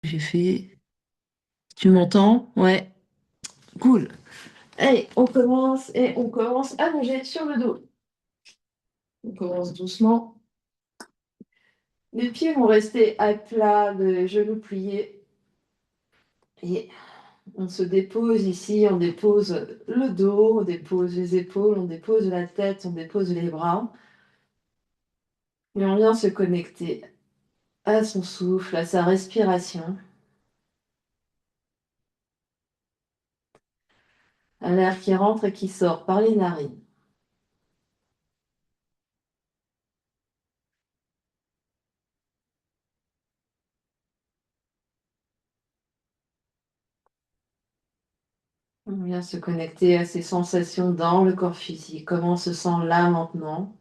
J'ai fait. Tu m'entends? Ouais, cool. Allez, on commence et on commence allongé sur le dos. On commence doucement. Les pieds vont rester à plat, les genoux pliés. Et on se dépose ici, on dépose le dos, on dépose les épaules, on dépose la tête, on dépose les bras. Et on vient se connecter à son souffle, à sa respiration, à l'air qui rentre et qui sort par les narines. On vient se connecter à ces sensations dans le corps physique. Comment on se sent là maintenant?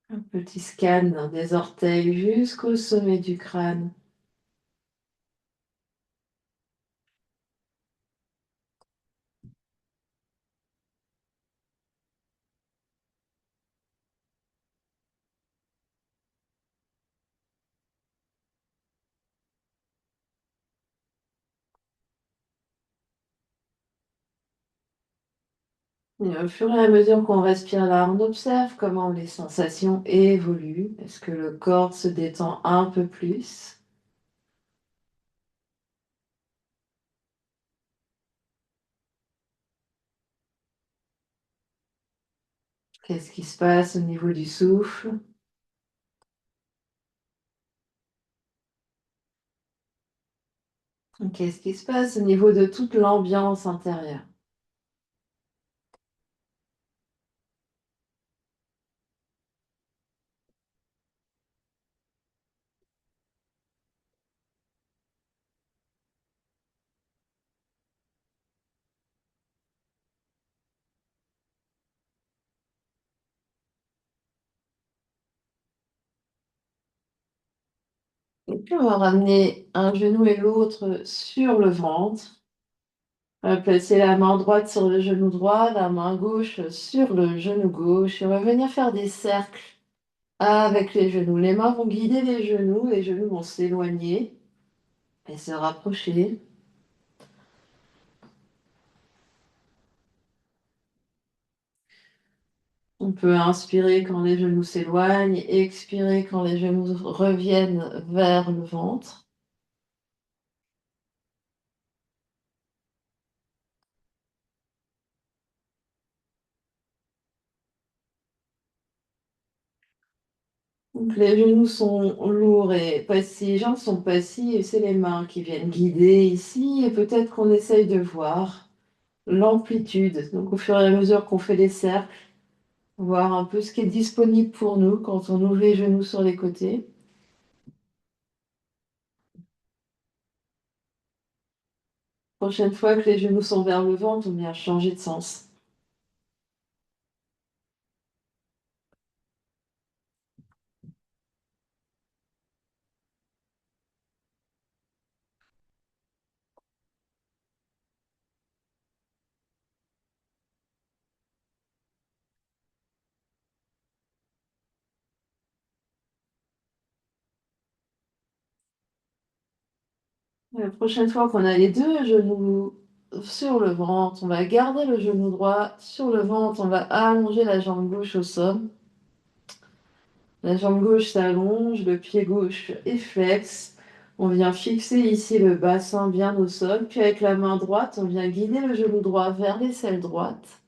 Un petit scan des orteils jusqu'au sommet du crâne. Et au fur et à mesure qu'on respire là, on observe comment les sensations évoluent. Est-ce que le corps se détend un peu plus? Qu'est-ce qui se passe au niveau du souffle? Qu'est-ce qui se passe au niveau de toute l'ambiance intérieure? Et puis on va ramener un genou et l'autre sur le ventre. On va placer la main droite sur le genou droit, la main gauche sur le genou gauche. Et on va venir faire des cercles avec les genoux. Les mains vont guider les genoux vont s'éloigner et se rapprocher. On peut inspirer quand les genoux s'éloignent, expirer quand les genoux reviennent vers le ventre. Donc les genoux sont lourds et passifs, les jambes sont passives et c'est les mains qui viennent guider ici et peut-être qu'on essaye de voir l'amplitude. Donc au fur et à mesure qu'on fait les cercles, voir un peu ce qui est disponible pour nous quand on ouvre les genoux sur les côtés. Prochaine fois que les genoux sont vers le ventre, on vient changer de sens. La prochaine fois qu'on a les deux genoux sur le ventre, on va garder le genou droit sur le ventre, on va allonger la jambe gauche au sol. La jambe gauche s'allonge, le pied gauche est flex. On vient fixer ici le bassin bien au sol, puis avec la main droite, on vient guider le genou droit vers l'aisselle droite.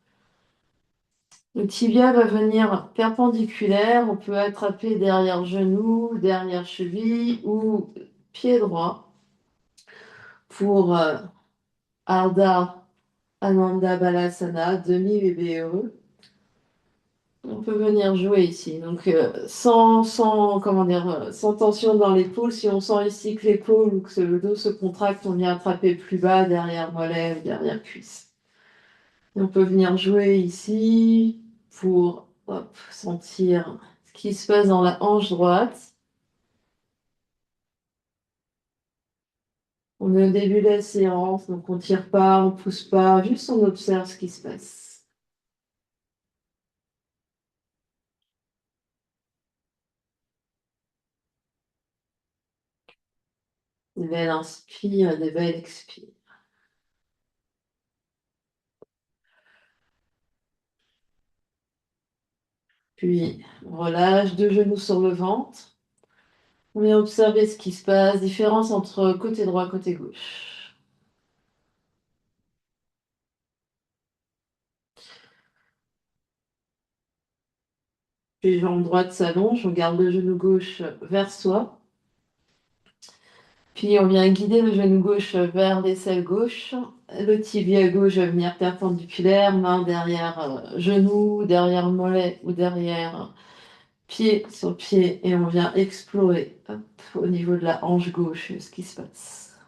Le tibia va venir perpendiculaire, on peut attraper derrière genou, derrière cheville ou pied droit pour Ardha Ananda Balasana, demi-BBE. On peut venir jouer ici. Donc, comment dire, sans tension dans l'épaule. Si on sent ici que l'épaule ou que le dos se contracte, on vient attraper plus bas, derrière mollet, derrière cuisse. Et on peut venir jouer ici pour sentir ce qui se passe dans la hanche droite. On est au début de la séance, donc on tire pas, on pousse pas, juste on observe ce qui se passe. Des belles inspire, des belles expire. Puis on relâche, deux genoux sur le ventre. On vient observer ce qui se passe, différence entre côté droit, côté gauche. Puis jambe droite s'allonge, on garde le genou gauche vers soi. Puis on vient guider le genou gauche vers l'aisselle gauche. Le tibia gauche va venir perpendiculaire, main derrière genou, derrière mollet ou derrière pied sur pied. Et on vient explorer hop, au niveau de la hanche gauche ce qui se passe.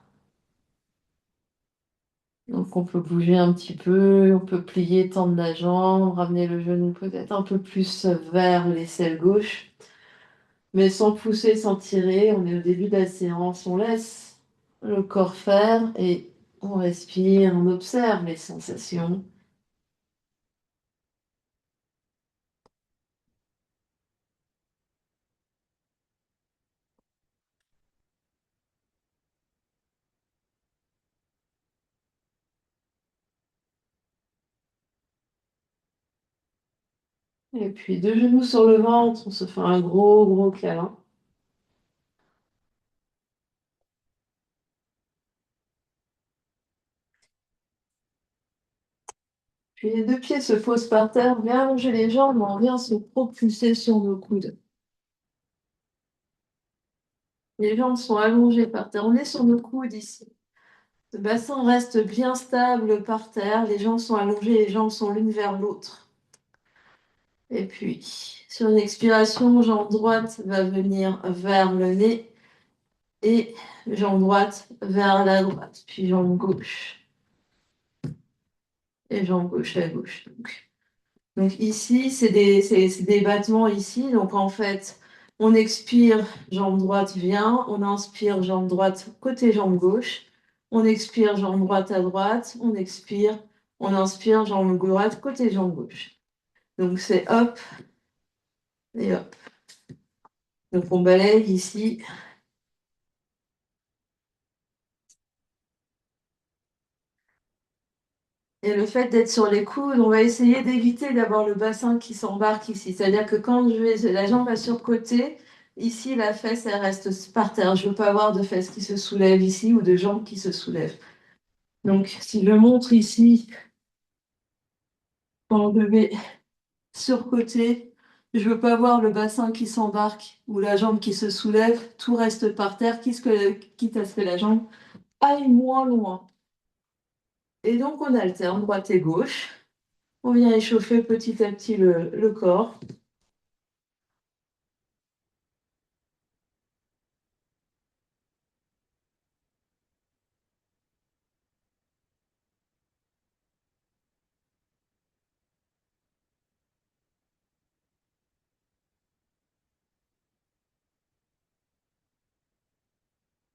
Donc on peut bouger un petit peu, on peut plier, tendre la jambe, ramener le genou peut-être un peu plus vers l'aisselle gauche, mais sans pousser, sans tirer. On est au début de la séance, on laisse le corps faire et on respire, on observe les sensations. Et puis deux genoux sur le ventre, on se fait un gros, gros câlin. Puis les deux pieds se posent par terre, bien allonger les jambes, on vient se propulser sur nos coudes. Les jambes sont allongées par terre, on est sur nos coudes ici. Le bassin reste bien stable par terre, les jambes sont allongées, les jambes sont l'une vers l'autre. Et puis, sur une expiration, jambe droite va venir vers le nez et jambe droite vers la droite, puis jambe gauche et jambe gauche à gauche. Donc ici, c'est des battements ici. Donc en fait, on expire, jambe droite vient, on inspire, jambe droite côté jambe gauche, on expire, jambe droite à droite, on expire, on inspire, jambe droite côté jambe gauche. Donc c'est hop et hop. Donc on balaye ici. Et le fait d'être sur les coudes, on va essayer d'éviter d'avoir le bassin qui s'embarque ici. C'est-à-dire que quand la jambe va sur le côté, ici, la fesse, elle reste par terre. Je ne veux pas avoir de fesses qui se soulèvent ici ou de jambes qui se soulèvent. Donc, si je montre ici, quand je vais sur côté, je ne veux pas avoir le bassin qui s'embarque ou la jambe qui se soulève. Tout reste par terre, quitte à ce que la jambe aille moins loin. Et donc, on alterne droite et gauche. On vient échauffer petit à petit le corps.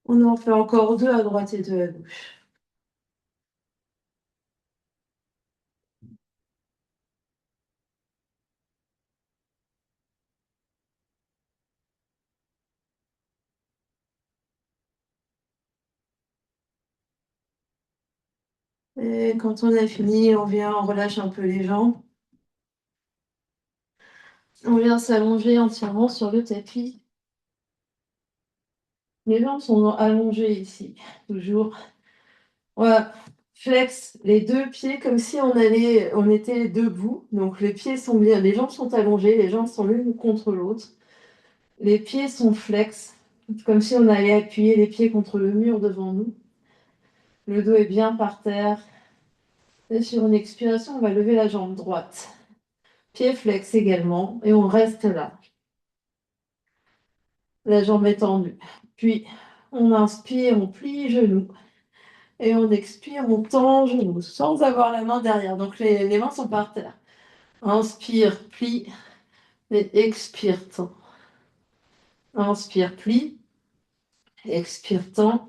On en fait encore deux à droite et deux à gauche. Et quand on a fini, on vient, on relâche un peu les jambes. On vient s'allonger entièrement sur le tapis. Les jambes sont allongées ici, toujours. Voilà. Flex les deux pieds comme si on était debout. Donc les pieds sont bien, les jambes sont allongées, les jambes sont l'une contre l'autre. Les pieds sont flex, comme si on allait appuyer les pieds contre le mur devant nous. Le dos est bien par terre. Et sur une expiration, on va lever la jambe droite. Pied flex également, et on reste là. La jambe est tendue. Puis, on inspire, on plie genou. Et on expire, on tend genou, sans avoir la main derrière. Donc, les mains sont par terre. Inspire, plie, et expire, tend. Inspire, plie, expire, tend.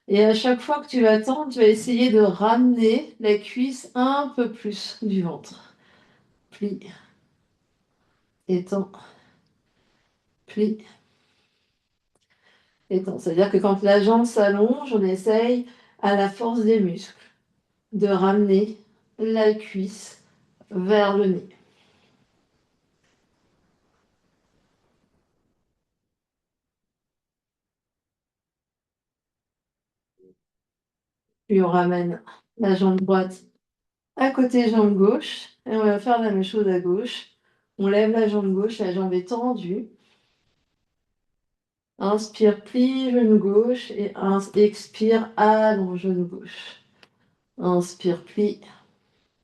Et à chaque fois que tu vas tendre, tu vas essayer de ramener la cuisse un peu plus du ventre. Plie, et tend, plie. Étend. C'est-à-dire que quand la jambe s'allonge, on essaye à la force des muscles de ramener la cuisse vers le nez. Puis on ramène la jambe droite à côté jambe gauche et on va faire la même chose à gauche. On lève la jambe gauche, la jambe est tendue. Inspire, plie genou gauche et expire, allonge genou gauche. Inspire, plie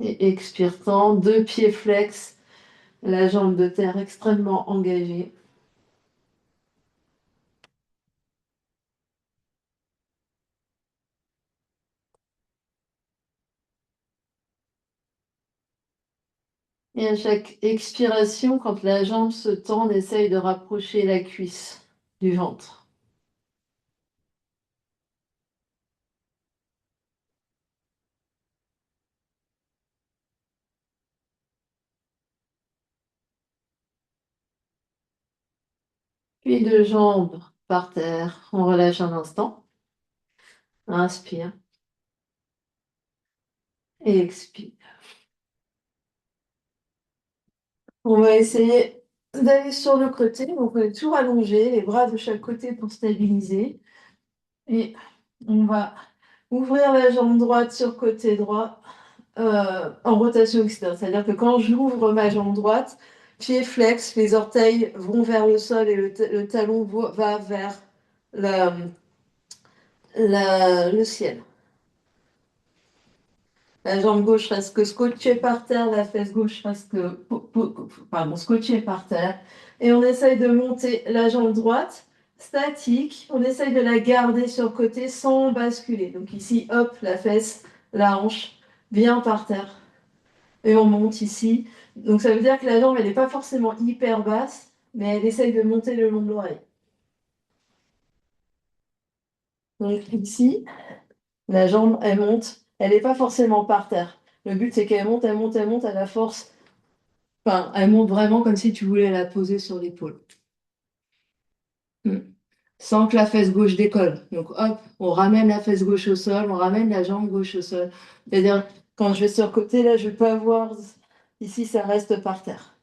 et expire, tend. Deux pieds flex, la jambe de terre extrêmement engagée. Et à chaque expiration, quand la jambe se tend, on essaye de rapprocher la cuisse du ventre. Puis deux jambes par terre. On relâche un instant. Inspire et expire. On va essayer d'aller sur le côté. Donc on est toujours allongé, les bras de chaque côté pour stabiliser. Et on va ouvrir la jambe droite sur le côté droit en rotation externe. C'est-à-dire que quand j'ouvre ma jambe droite, pied flex, les orteils vont vers le sol et le talon va vers la- le ciel. La jambe gauche reste scotchée par terre, la fesse gauche reste scotchée par terre. Et on essaye de monter la jambe droite statique. On essaye de la garder sur le côté sans basculer. Donc ici, hop, la fesse, la hanche, bien par terre. Et on monte ici. Donc ça veut dire que la jambe, elle n'est pas forcément hyper basse, mais elle essaye de monter le long de l'oreille. Donc ici, la jambe, elle monte. Elle n'est pas forcément par terre. Le but, c'est qu'elle monte, elle monte, elle monte à la force. Enfin, elle monte vraiment comme si tu voulais la poser sur l'épaule. Hmm. Sans que la fesse gauche décolle. Donc hop, on ramène la fesse gauche au sol, on ramène la jambe gauche au sol. C'est-à-dire, quand je vais sur le côté, là, je vais pas avoir... Ici, ça reste par terre.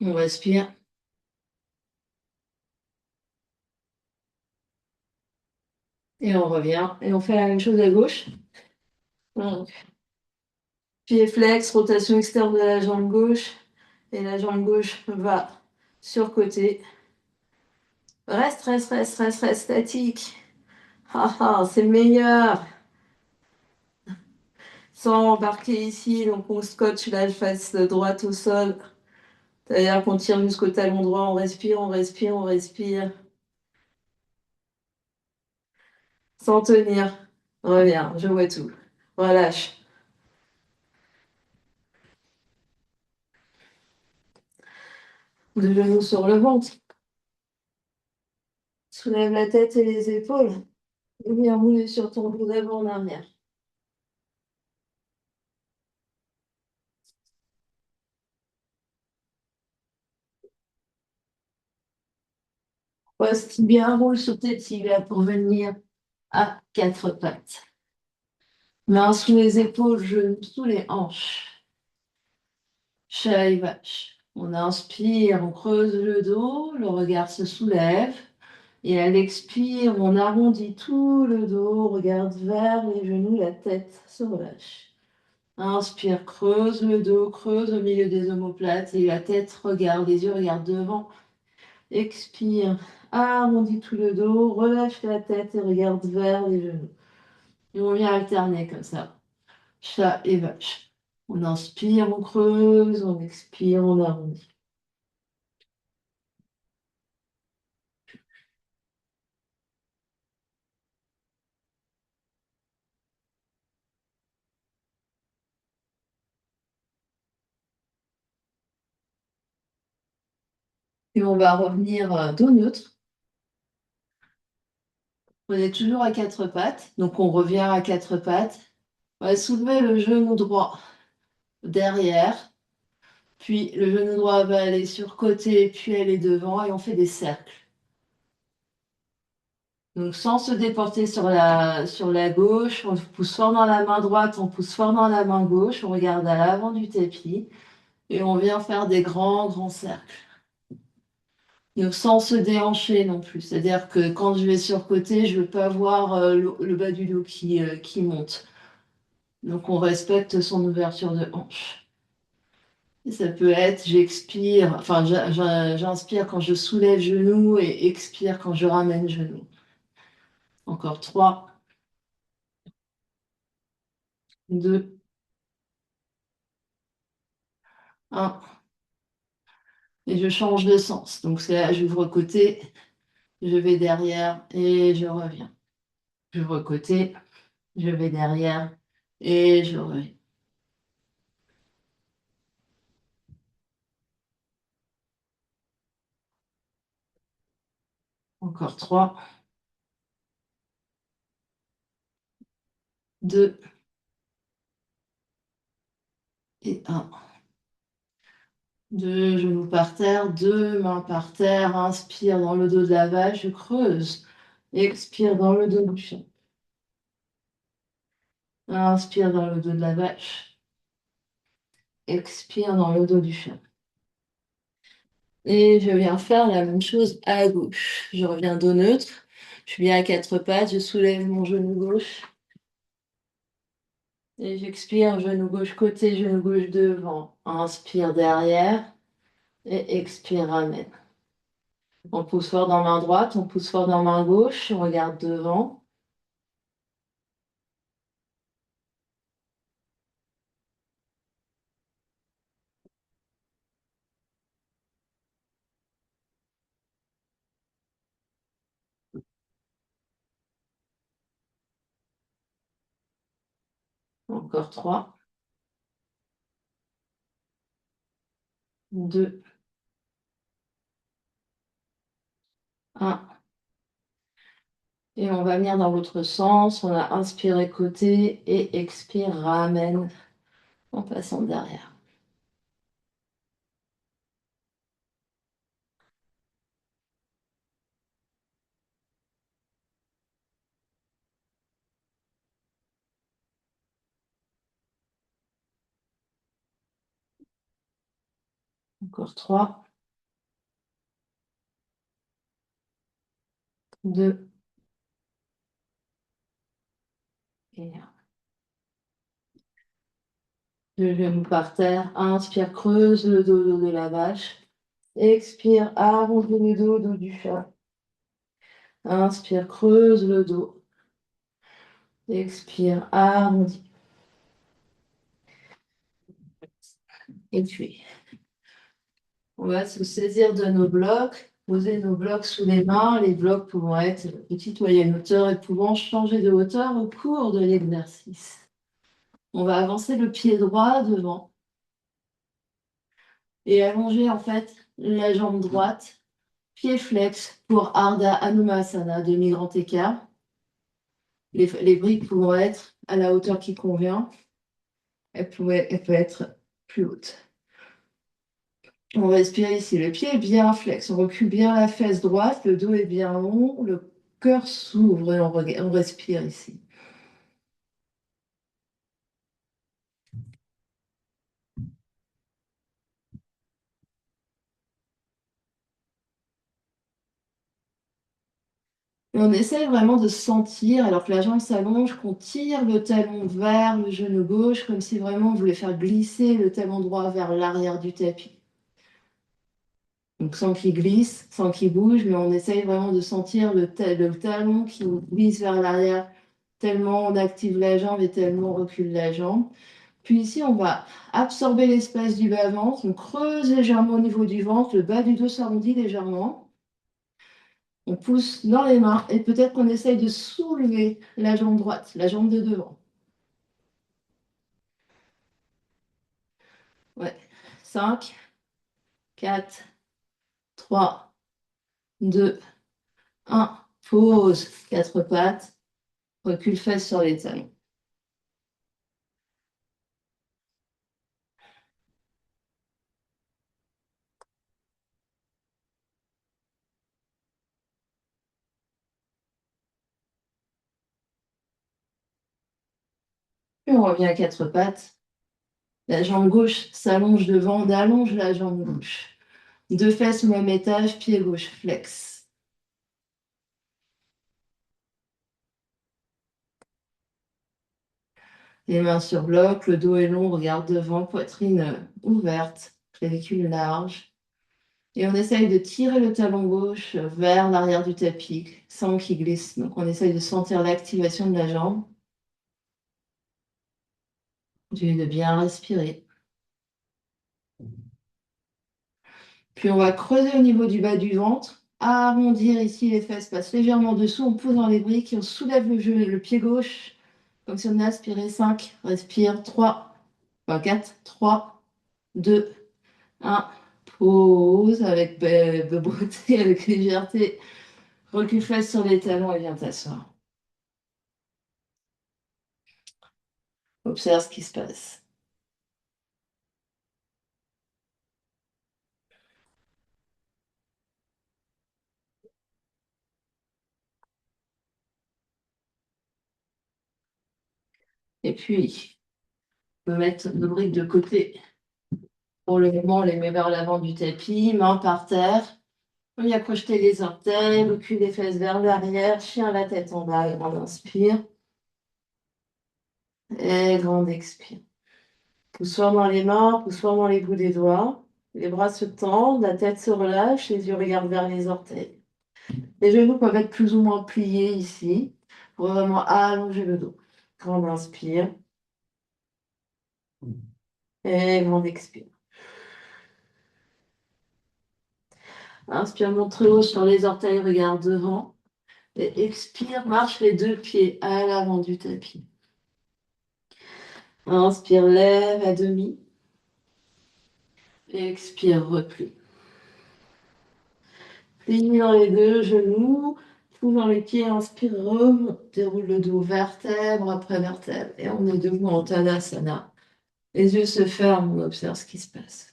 On respire et on revient. Et on fait la même chose à gauche. Donc, pied flex, rotation externe de la jambe gauche. Et la jambe gauche va sur le côté. Reste, reste, reste, reste, reste statique. Ah ah, c'est meilleur. Sans embarquer ici, donc on scotche la face droite au sol. C'est-à-dire qu'on tire jusqu'au talon droit, on respire, on respire, on respire. Sans tenir. Reviens, je vois tout. Relâche. Le genou sur le ventre. Soulève la tête et les épaules. Et viens rouler sur ton dos d'avant en arrière. Poste bien, roule sur tes tibias pour venir à quatre pattes. Mains sous les épaules, genoux sous les hanches. Chat et vache. On inspire, on creuse le dos, le regard se soulève. Et à l'expire, on arrondit tout le dos, on regarde vers les genoux, la tête se relâche. Inspire, creuse le dos, creuse au milieu des omoplates et la tête regarde, les yeux regardent devant. Expire, arrondis tout le dos, relâche la tête et regarde vers les genoux. Et on vient alterner comme ça. Chat et vache. On inspire, on creuse, on expire, on arrondit. Et on va revenir dos neutre. On est toujours à quatre pattes, donc on revient à quatre pattes. On va soulever le genou droit derrière. Puis le genou droit va aller sur côté, puis aller devant et on fait des cercles. Donc sans se déporter sur la gauche, on pousse fort dans la main droite, on pousse fort dans la main gauche, on regarde à l'avant du tapis et on vient faire des grands, grands cercles. Donc sans se déhancher non plus. C'est-à-dire que quand je vais sur côté, je ne veux pas voir le bas du dos qui monte. Donc on respecte son ouverture de hanche. Et ça peut être, j'expire, enfin j'inspire quand je soulève genou et expire quand je ramène genou. Encore 3, 2, 1. Et je change de sens. Donc c'est là, j'ouvre côté, je vais derrière et je reviens. J'ouvre côté, je vais derrière et je reviens. Encore 3, 2 et 1. Deux genoux par terre, deux mains par terre. Inspire dans le dos de la vache, je creuse. Expire dans le dos du chien. Inspire dans le dos de la vache. Expire dans le dos du chien. Et je viens faire la même chose à gauche. Je reviens dos neutre. Je suis bien à quatre pattes. Je soulève mon genou gauche. Et j'expire, genou gauche côté, genou gauche devant. Inspire derrière. Et expire, ramène. On pousse fort dans main droite, on pousse fort dans main gauche. On regarde devant. Encore 3, 2, 1. Et on va venir dans l'autre sens. On a inspiré côté et expire, ramène en passant derrière. Encore 3, 2 et 1. Le genou par terre. Inspire, creuse le dos de la vache. Expire, arrondis le dos du chat. Inspire, creuse le dos. Expire, arrondis. Et puis, on va se saisir de nos blocs, poser nos blocs sous les mains, les blocs pouvant être de petite moyenne hauteur et pouvant changer de hauteur au cours de l'exercice. On va avancer le pied droit devant et allonger en fait la jambe droite, pied flex pour Ardha Hanumasana, demi-grand écart. Les briques pouvant être à la hauteur qui convient, elles peuvent être plus hautes. On respire ici, le pied est bien flex, on recule bien la fesse droite, le dos est bien long, le cœur s'ouvre et on respire ici. Et on essaye vraiment de sentir, alors que la jambe s'allonge, qu'on tire le talon vers le genou gauche, comme si vraiment on voulait faire glisser le talon droit vers l'arrière du tapis. Donc sans qu'il glisse, sans qu'il bouge, mais on essaye vraiment de sentir le talon qui glisse vers l'arrière, tellement on active la jambe et tellement on recule la jambe. Puis ici, on va absorber l'espace du bas-ventre, on creuse légèrement au niveau du ventre, le bas du dos s'arrondit légèrement. On pousse dans les mains et peut-être qu'on essaye de soulever la jambe droite, la jambe de devant. Ouais. 5, 4, 3, 2, 1. Pause. Quatre pattes. Recule fesses sur les talons. Puis on revient à quatre pattes. La jambe gauche s'allonge devant, on allonge la jambe gauche. Deux fesses au même étage, pied gauche flex. Les mains sur bloc, le dos est long, regarde devant, poitrine ouverte, clavicule large. Et on essaye de tirer le talon gauche vers l'arrière du tapis sans qu'il glisse. Donc on essaye de sentir l'activation de la jambe. Continue de bien respirer. Puis on va creuser au niveau du bas du ventre, arrondir ici les fesses, passe légèrement dessous, on pose dans les briques et on soulève le pied gauche, comme si on aspirait 5, respire 3, 4, 3, 2, 1, pose avec beauté, avec légèreté, recule fesses sur les talons et viens t'asseoir. Observe ce qui se passe. Et puis, on peut mettre nos briques de côté. Pour le moment, on les met vers l'avant du tapis, mains par terre. On y a projeté les orteils, le cul des fesses vers l'arrière, chien la tête en bas, grande inspire. Et grande expire. Pousse dans les mains, pousse dans les bouts des doigts. Les bras se tendent, la tête se relâche, les yeux regardent vers les orteils. Les genoux peuvent être plus ou moins pliés ici, pour vraiment allonger le dos. Grande inspire. Et grande expire. Inspire, monte très haut sur les orteils, regarde devant. Et expire, marche les deux pieds à l'avant du tapis. Inspire, lève à demi. Et expire, replie. Plie dans les deux genoux, tout dans les pieds, inspire, remonte, déroule le dos vertèbre après vertèbre. Et on est debout en Tadasana. Les yeux se ferment, on observe ce qui se passe.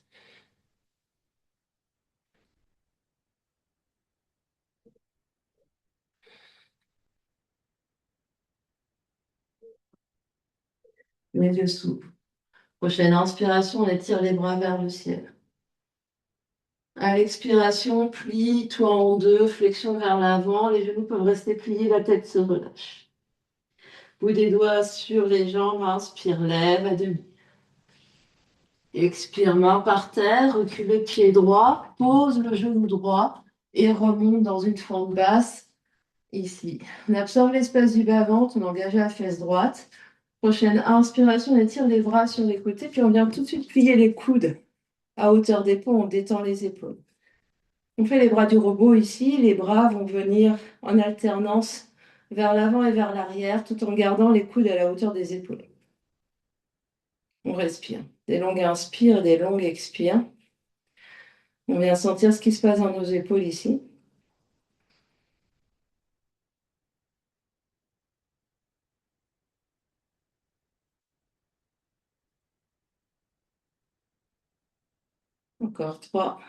Les yeux s'ouvrent. Prochaine inspiration, on étire les bras vers le ciel. À l'expiration, plie-toi en deux, flexion vers l'avant. Les genoux peuvent rester pliés, la tête se relâche. Bout des doigts sur les jambes, inspire, lève à demi. Expire, main par terre, recule le pied droit, pose le genou droit et remonte dans une forme basse, ici. On absorbe l'espace du bas-ventre, on engage la fesse droite. Prochaine inspiration, on étire les bras sur les côtés, puis on vient tout de suite plier les coudes à hauteur d'épaule, on détend les épaules. On fait les bras du robot ici, les bras vont venir en alternance vers l'avant et vers l'arrière, tout en gardant les coudes à la hauteur des épaules. On respire. Des longues inspires, des longues expires. On vient sentir ce qui se passe dans nos épaules ici. Encore 3,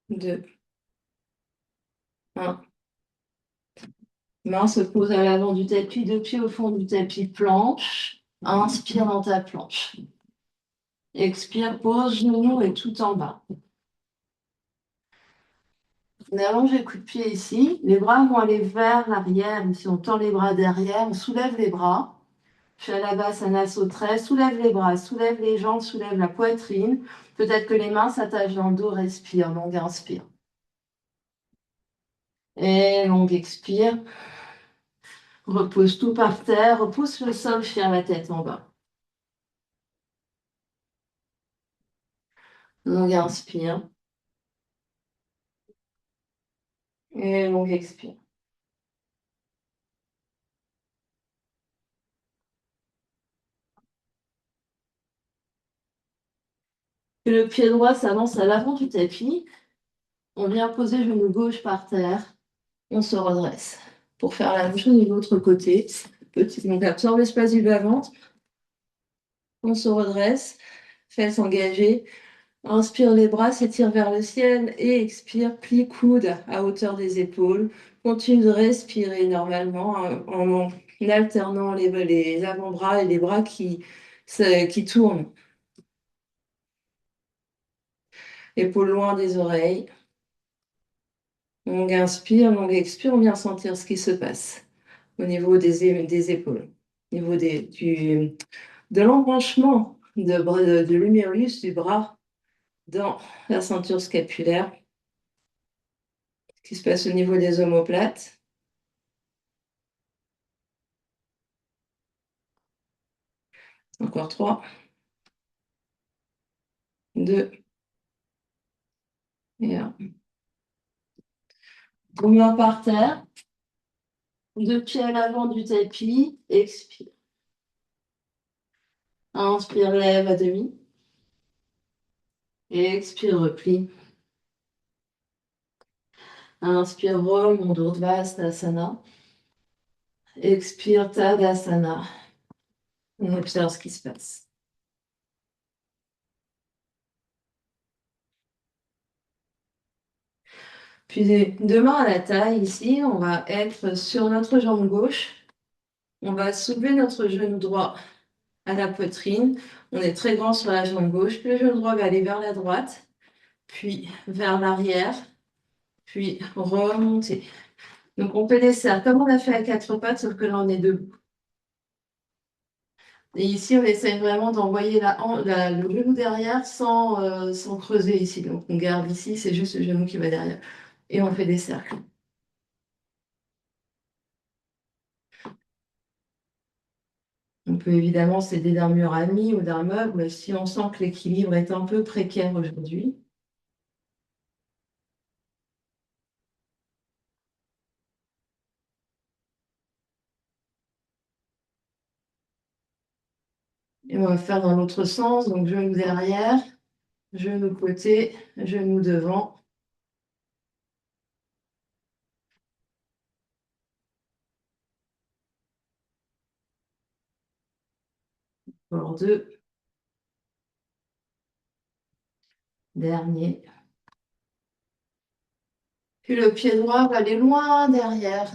2, 1. Main se pose à l'avant du tapis, deux pieds au fond du tapis, planche. Inspire dans ta planche. Expire, pose, genou et tout en bas. On allonge les coups de pied ici. Les bras vont aller vers l'arrière. Ici, on tend les bras derrière. On soulève les bras. Shalabhasana sauterait. Soulève les bras, soulève les jambes, soulève la poitrine. Peut-être que les mains s'attachent dans le dos. Respire, longue inspire. Et longue expire. Repose tout par terre. Repousse le sol, chien la tête en bas. Longue inspire. Et longue expire. Et le pied droit s'avance à l'avant du tapis. On vient poser le genou gauche par terre. On se redresse. Pour faire la même chose de l'autre côté. Petit, donc absorbe l'espace du bas-ventre. On se redresse. Fesses engagées. Inspire les bras, s'étire vers le ciel et expire, plie coude à hauteur des épaules. Continue de respirer normalement en en alternant les avant-bras et les bras qui tournent. Épaules loin des oreilles. On inspire, on expire, on vient sentir ce qui se passe au niveau des épaules, au niveau de l'embranchement de l'humérus du bras dans la ceinture scapulaire, ce qui se passe au niveau des omoplates. Encore 3, 2 et 1. On met par terre, 2 pieds à l'avant du tapis, expire. Inspire, lève à demi. Et expire, replie. Inspire, roll, mon Urdhvasana. Expire, Tadasana. On observe ce qui se passe. Puis deux mains à la taille, ici, on va être sur notre jambe gauche. On va soulever notre genou droit à la poitrine. On est très grand sur la jambe gauche. Puis le genou droit va aller vers la droite, puis vers l'arrière, puis remonter. Donc on peut laisser comme on a fait à quatre pattes, sauf que là on est debout. Et ici, on essaie vraiment d'envoyer le genou derrière sans creuser ici. Donc on garde ici, c'est juste le genou qui va derrière. Et on fait des cercles. On peut évidemment s'aider d'un mur ami ou d'un meuble si on sent que l'équilibre est un peu précaire aujourd'hui. Et on va faire dans l'autre sens, donc genou derrière, genou côté, genou devant. Encore 2. Dernier. Puis le pied droit va aller loin derrière.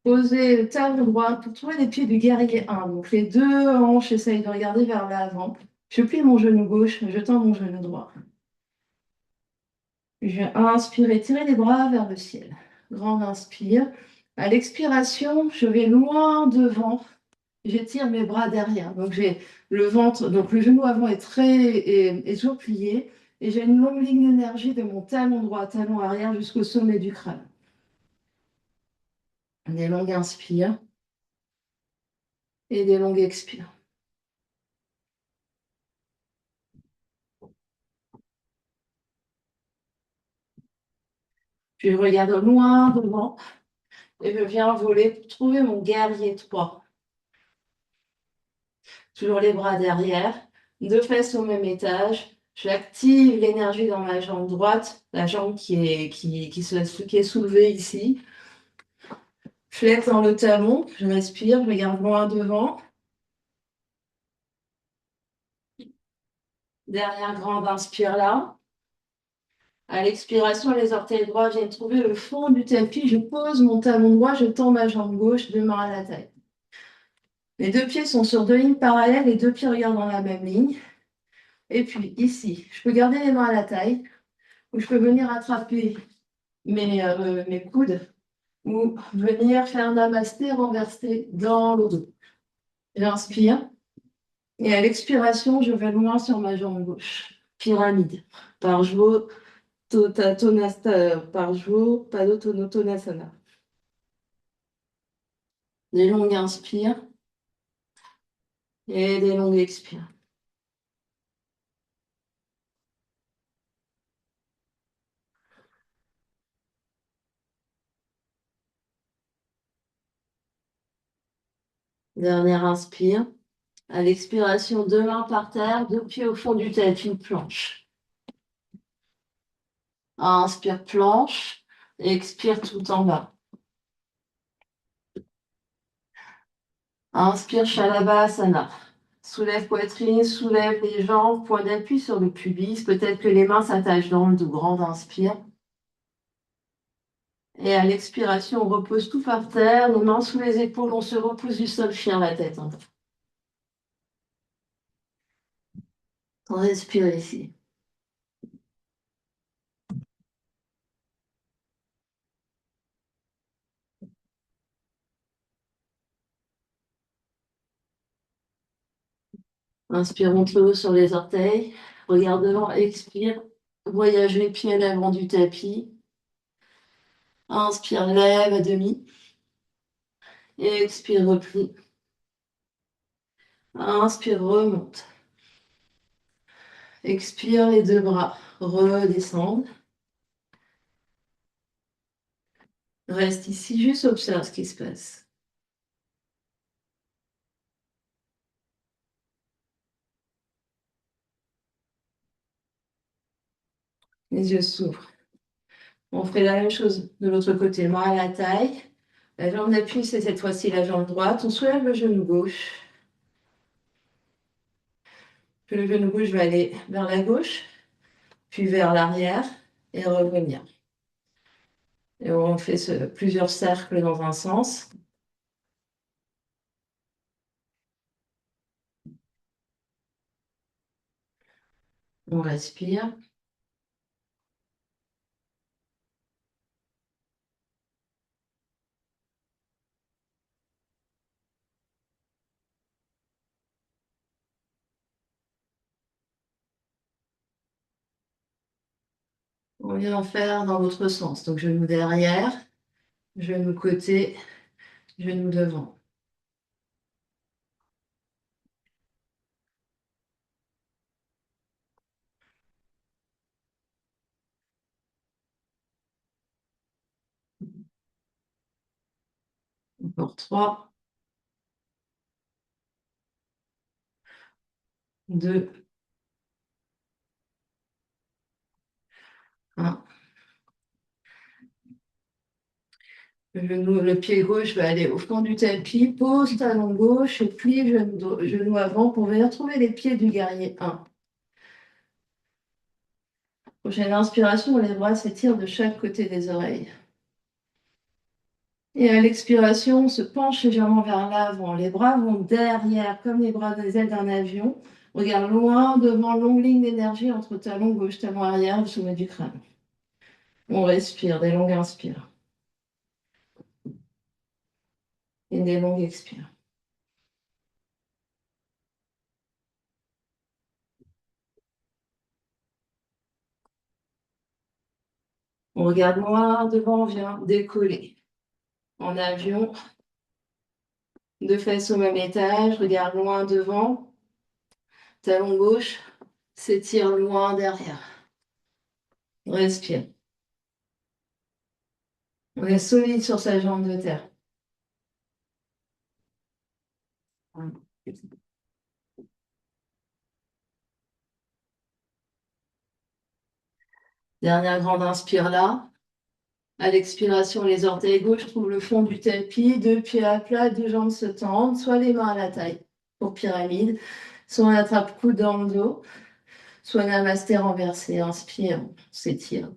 Posez le talon droit pour trouver les pieds du guerrier 1. Donc les deux hanches, j'essaye de regarder vers l'avant. Je plie mon genou gauche, je tends mon genou droit. Je vais inspirer, tirer les bras vers le ciel. Grande inspire. À l'expiration, je vais loin devant. J'étire mes bras derrière. Donc j'ai le ventre, donc le genou avant est toujours plié. Et j'ai une longue ligne d'énergie de mon talon droit, talon arrière jusqu'au sommet du crâne. Des longues inspires et des longues expires. Puis je regarde loin devant et je viens voler pour trouver mon guerrier 3. Toujours les bras derrière, deux fesses au même étage. J'active l'énergie dans ma jambe droite, la jambe qui est soulevée ici. Flex dans le talon, je respire, je regarde loin devant. Dernière grande inspire là. À l'expiration, les orteils droits viennent trouver le fond du tapis. Je pose mon talon droit, je tends ma jambe gauche, deux mains à la taille. Les deux pieds sont sur deux lignes parallèles, les deux pieds regardent dans la même ligne. Et puis ici, je peux garder les mains à la taille, ou je peux venir attraper mes coudes, ou venir faire un namasté renversé dans le dos. J'inspire, et à l'expiration, je vais loin sur ma jambe gauche. Pyramide. Par jour, Padottanasana. Des longues inspires et des longues expires. Dernière inspire. À l'expiration, deux mains par terre, deux pieds au fond du tapis, planche. Inspire, planche. Expire tout en bas. Inspire, Shalabhasana. Soulève poitrine, soulève les jambes, point d'appui sur le pubis. Peut-être que les mains s'attachent dans le dos. Grande inspire. Et à l'expiration, on repose tout par terre, nos mains sous les épaules, on se repose du sol, chien la tête en bas. On respire ici. Inspire, monte le haut sur les orteils. Regarde devant, expire. Voyage les pieds à l'avant du tapis. Inspire, lève à demi. Et expire, replie. Inspire, remonte. Expire, les deux bras redescendent. Reste ici, juste observe ce qui se passe. Les yeux s'ouvrent. On ferait la même chose de l'autre côté, main à la taille. La jambe d'appui, c'est cette fois-ci la jambe droite. On soulève le genou gauche. Puis le genou gauche va aller vers la gauche, puis vers l'arrière et revenir. Et on fait plusieurs cercles dans un sens. On respire. On vient en faire dans l'autre sens. Donc genou derrière, genou côté, genou devant. Encore 3, 2, 1. Le pied gauche va aller au fond du tapis, pose talon gauche et plie genou avant pour venir trouver les pieds du guerrier 1. Prochaine inspiration, les bras s'étirent de chaque côté des oreilles. Et à l'expiration, on se penche légèrement vers l'avant. Les bras vont derrière, comme les bras des ailes d'un avion. Regarde loin devant, longue ligne d'énergie entre talon gauche, talon arrière, le sommet du crâne. On respire, des longues inspires. Et des longues expires. On regarde loin devant, on vient décoller. En avion, deux fesses au même étage, regarde loin devant. Talon gauche s'étire loin derrière. On respire. On est solide sur sa jambe de terre. Dernière grande inspire là. À l'expiration, les orteils gauche trouvent le fond du tapis, deux pieds à plat, deux jambes se tendent, soit les mains à la taille pour pyramide, soit on attrape coude dans le dos, soit namasté renversé. Inspire, on s'étire.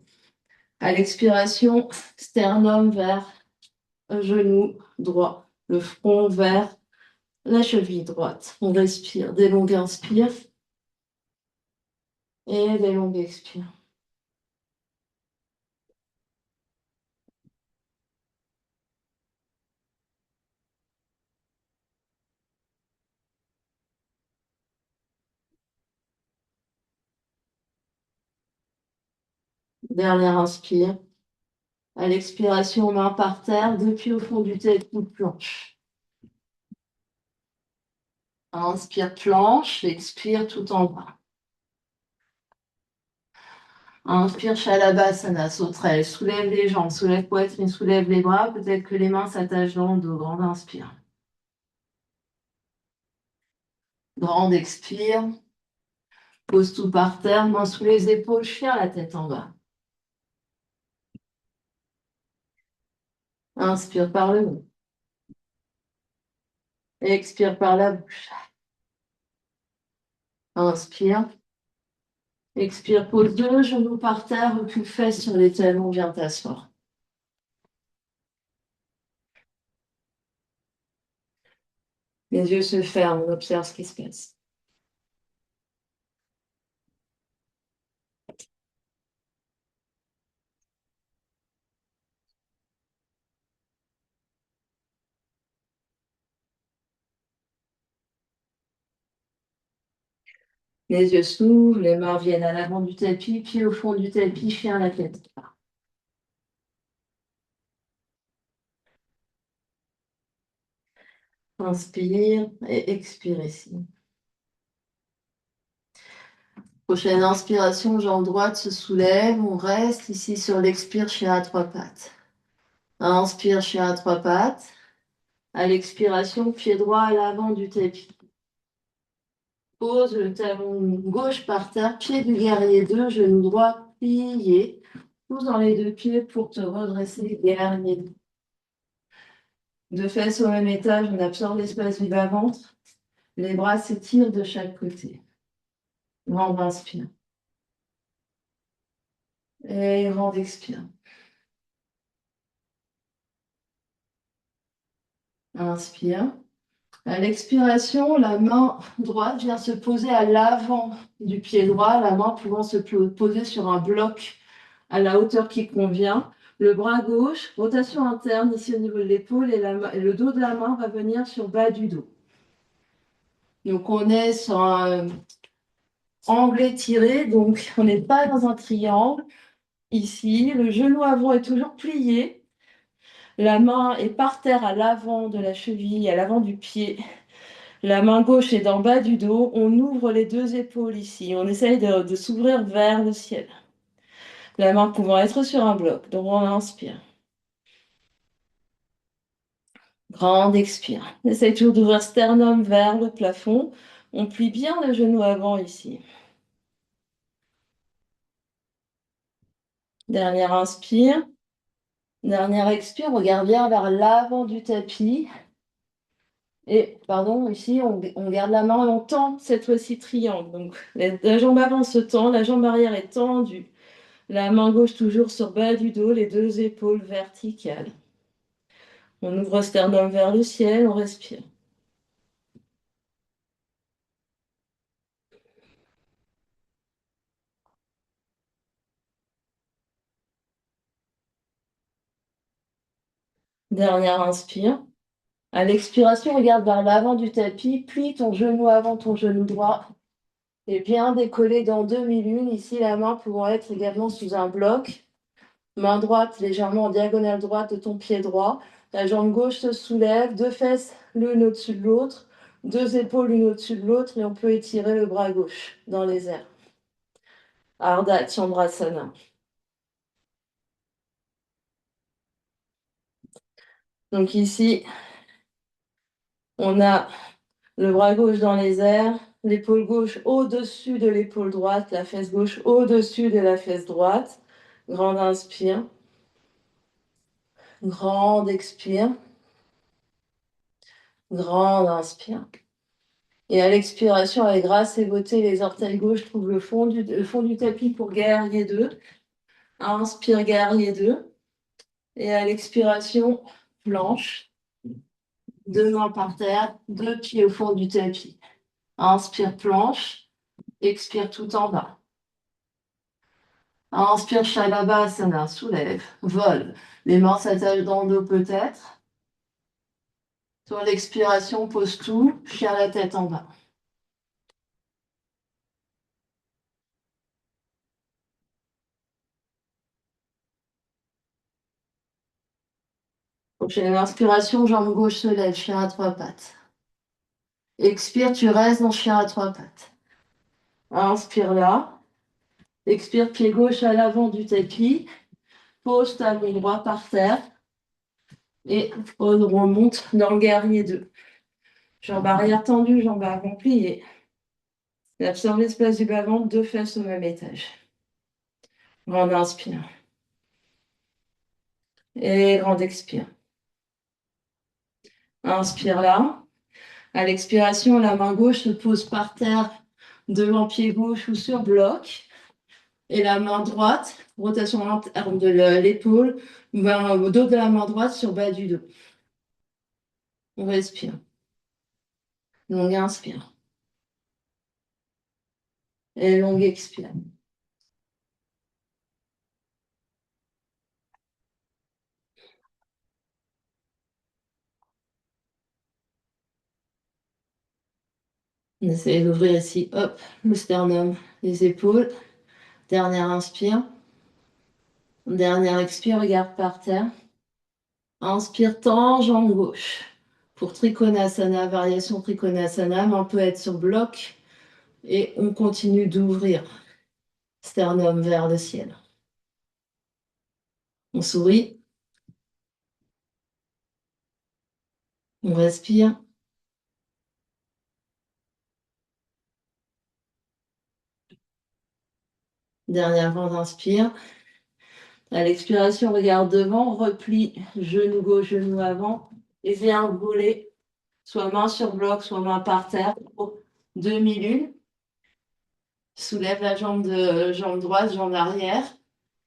À l'expiration, sternum vers genou droit, le front vers la cheville droite. On respire, des longues inspires et des longues expires. Dernière inspire. À l'expiration, main par terre, deux pieds au fond du tapis, planche. Inspire, planche, expire tout en bas. Inspire, Shalabhasana, sauterelle. Soulève les jambes, soulève poitrine, soulève les bras. Peut-être que les mains s'attachent dans le dos. Grande inspire. Grande expire. Pose tout par terre, mains sous les épaules, chien la tête en bas. Inspire par le haut. Expire par la bouche. Inspire. Expire, pose deux genoux par terre, recule fesses sur les talons, viens t'asseoir. Les yeux se ferment, on observe ce qui se passe. Les yeux s'ouvrent, les mains viennent à l'avant du tapis, pieds au fond du tapis, chien à la tête. Inspire et expire ici. Prochaine inspiration, jambe droite se soulève, on reste ici sur l'expire, chien à trois pattes. Inspire, chien à trois pattes. À l'expiration, pied droit à l'avant du tapis. Pose le talon gauche par terre, pied du guerrier 2, genou droit plié. Pousse dans les deux pieds pour te redresser, guerrier 2. Deux fesses au même étage, on absorbe l'espace du bas-ventre. Les bras s'étirent de chaque côté. Grand inspire. Et grand expire. Inspire. À l'expiration, la main droite vient se poser à l'avant du pied droit, la main pouvant se poser sur un bloc à la hauteur qui convient. Le bras gauche, rotation interne ici au niveau de l'épaule et le dos de la main va venir sur bas du dos. Donc on est sur un angle étiré, donc on n'est pas dans un triangle. Ici, le genou avant est toujours plié. La main est par terre à l'avant de la cheville, à l'avant du pied. La main gauche est en bas du dos. On ouvre les deux épaules ici. On essaye de s'ouvrir vers le ciel. La main pouvant être sur un bloc. Donc on inspire. Grande expire. On essaye toujours d'ouvrir sternum vers le plafond. On plie bien le genou avant ici. Dernière inspire. Dernière expire. On regarde bien vers l'avant du tapis. Et, pardon, ici, on garde la main et on tend cette fois-ci triangle. Donc, la jambe avant se tend, la jambe arrière est tendue. La main gauche toujours sur bas du dos, les deux épaules verticales. On ouvre sternum vers le ciel, on respire. Dernière inspire. À l'expiration, regarde vers l'avant du tapis, plie ton genou avant ton genou droit et bien décoller dans demi-lune. Ici, la main pouvant être également sous un bloc. Main droite légèrement en diagonale droite de ton pied droit. La jambe gauche se soulève, deux fesses l'une au-dessus de l'autre, deux épaules l'une au-dessus de l'autre et on peut étirer le bras gauche dans les airs. Ardha Chandrasana. Donc ici, on a le bras gauche dans les airs, l'épaule gauche au-dessus de l'épaule droite, la fesse gauche au-dessus de la fesse droite. Grande inspire. Grande expire. Grande inspire. Et à l'expiration, avec grâce et beauté, les orteils gauche trouvent le fond du tapis pour guerrier 2. Inspire, guerrier 2. Et à l'expiration, planche. Deux mains par terre, deux pieds au fond du tapis. Inspire, planche. Expire tout en bas. Inspire, Shalabhasana, soulève, vole. Les mains s'attachent dans le dos peut-être. Sur l'expiration, pose tout, chien la tête en bas. Prochaine inspiration, jambe gauche se lève, chien à trois pattes. Expire, tu restes dans chien à trois pattes. Inspire là. Expire, pied gauche à l'avant du tapis. Pose talon droit par terre. Et on remonte dans le guerrier 2. Jambe arrière tendue, jambe avant pliée. Absorbe l'espace du bas-ventre, deux fesses au même étage. Grande inspire. Et grande expire. Inspire là. À l'expiration, la main gauche se pose par terre devant pied gauche ou sur bloc. Et la main droite, rotation interne de l'épaule, au dos de la main droite sur bas du dos. On respire. Longue inspire. Et longue expire. On essaie d'ouvrir ici, hop, le sternum, les épaules. Dernière inspire. Dernière expire, regarde par terre. Inspire, tends, jambe gauche. Pour Trikonasana, variation Trikonasana, mais on peut être sur bloc et on continue d'ouvrir. Sternum vers le ciel. On sourit. On respire. Dernière grande inspire. À l'expiration, regarde devant, replie, genou gauche, genou avant, et viens voler, soit main sur bloc, soit main par terre, pour demi-lune. Soulève la jambe droite, jambe arrière,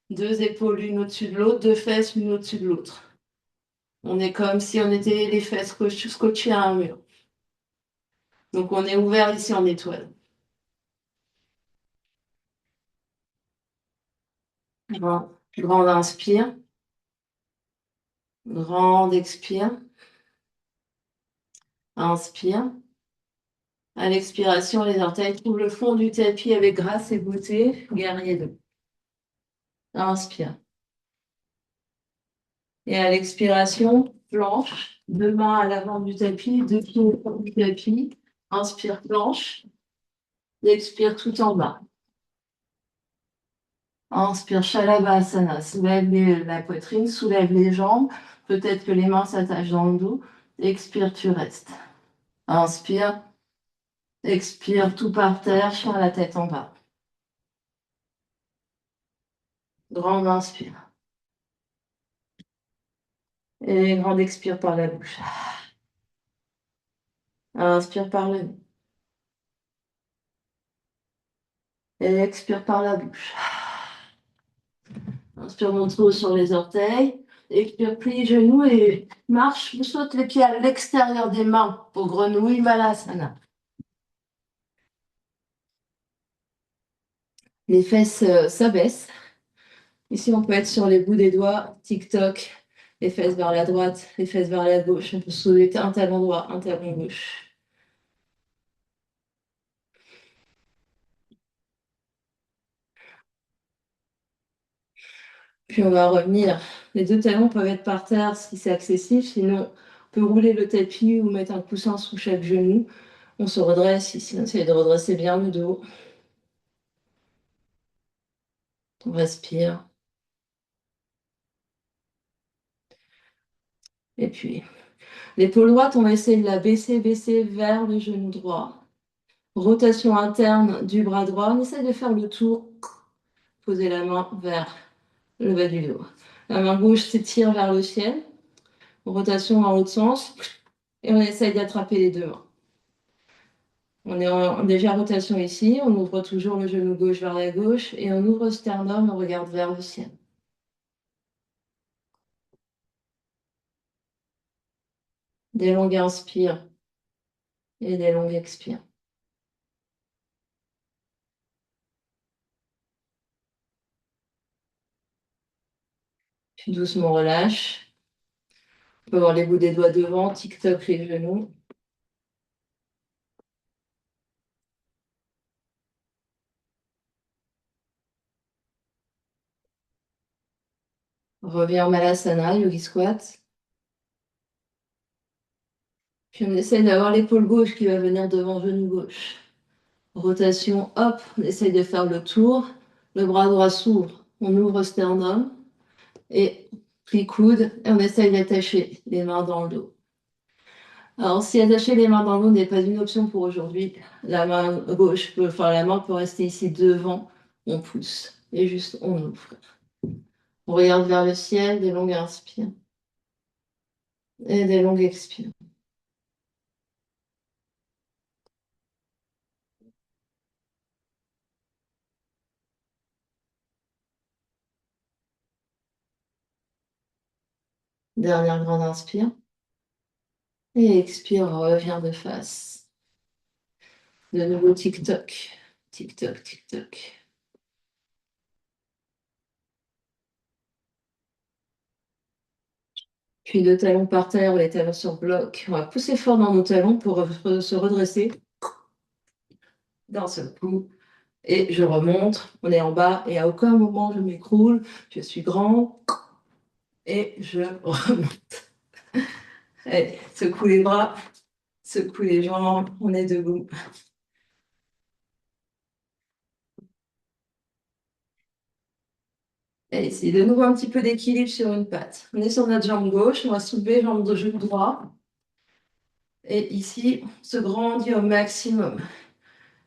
deux épaules l'une au-dessus de l'autre, deux fesses l'une au-dessus de l'autre. On est comme si on était les fesses scotchées à un mur. Donc on est ouvert ici en étoile. Grande inspire, grande expire, inspire. À l'expiration, les orteils trouvent le fond du tapis avec grâce et beauté. Guerrier 2. Inspire. Et à l'expiration, planche. Deux mains à l'avant du tapis, deux pieds au fond du tapis. Inspire, planche. Expire tout en bas. Inspire, Shalabhasana. Soulève la poitrine, soulève les jambes. Peut-être que les mains s'attachent dans le dos. Expire, tu restes. Inspire. Expire, tout par terre, chien la tête en bas. Grande inspire. Et grande expire par la bouche. Inspire par le nez. Et expire par la bouche. Inspire, mon trou sur les orteils. Expire, plie les genoux et marche ou saute les pieds à l'extérieur des mains pour grenouille Malasana. Les fesses s'abaissent. Ici, on peut être sur les bouts des doigts, tic-toc, les fesses vers la droite, les fesses vers la gauche. On peut soulever un talon droit, un talon gauche. Puis on va revenir. Les deux talons peuvent être par terre si c'est accessible. Sinon, on peut rouler le tapis ou mettre un coussin sous chaque genou. On se redresse ici. On essaie de redresser bien le dos. On respire. Et puis, l'épaule droite, on va essayer de la baisser, baisser vers le genou droit. Rotation interne du bras droit. On essaie de faire le tour. Poser la main vers le bas du dos. La main gauche s'étire vers le ciel. Rotation dans l'autre sens. Et on essaye d'attraper les deux mains. On est en légère rotation ici. On ouvre toujours le genou gauche vers la gauche. Et on ouvre le sternum. On regarde vers le ciel. Des longues inspires et des longues expires. Puis doucement relâche. On peut voir les bouts des doigts devant, tic-toc les genoux. Reviens en Malasana, Yogi Squat. Puis on essaie d'avoir l'épaule gauche qui va venir devant le genou gauche. Rotation, hop, on essaye de faire le tour. Le bras droit s'ouvre. On ouvre sternum et plie coude et on essaye d'attacher les mains dans le dos. Alors, si attacher les mains dans le dos n'est pas une option pour aujourd'hui, la main gauche peut, enfin la main peut rester ici devant. On pousse et juste on ouvre. On regarde vers le ciel, des longues inspires et des longues expires. Dernière grande inspire. Et expire, reviens de face. De nouveau tic-toc, tic-toc, tic-toc. Puis deux talons par terre ou les talons sur bloc. On va pousser fort dans nos talons pour se redresser d'un seul coup. Et je remonte, on est en bas et à aucun moment je m'écroule. Je suis grand et je remonte. Allez, secoue les bras, secoue les jambes, on est debout. Et ici, de nouveau un petit peu d'équilibre sur une patte. On est sur notre jambe gauche, on va soulever jambe de genou droit. Et ici, on se grandit au maximum.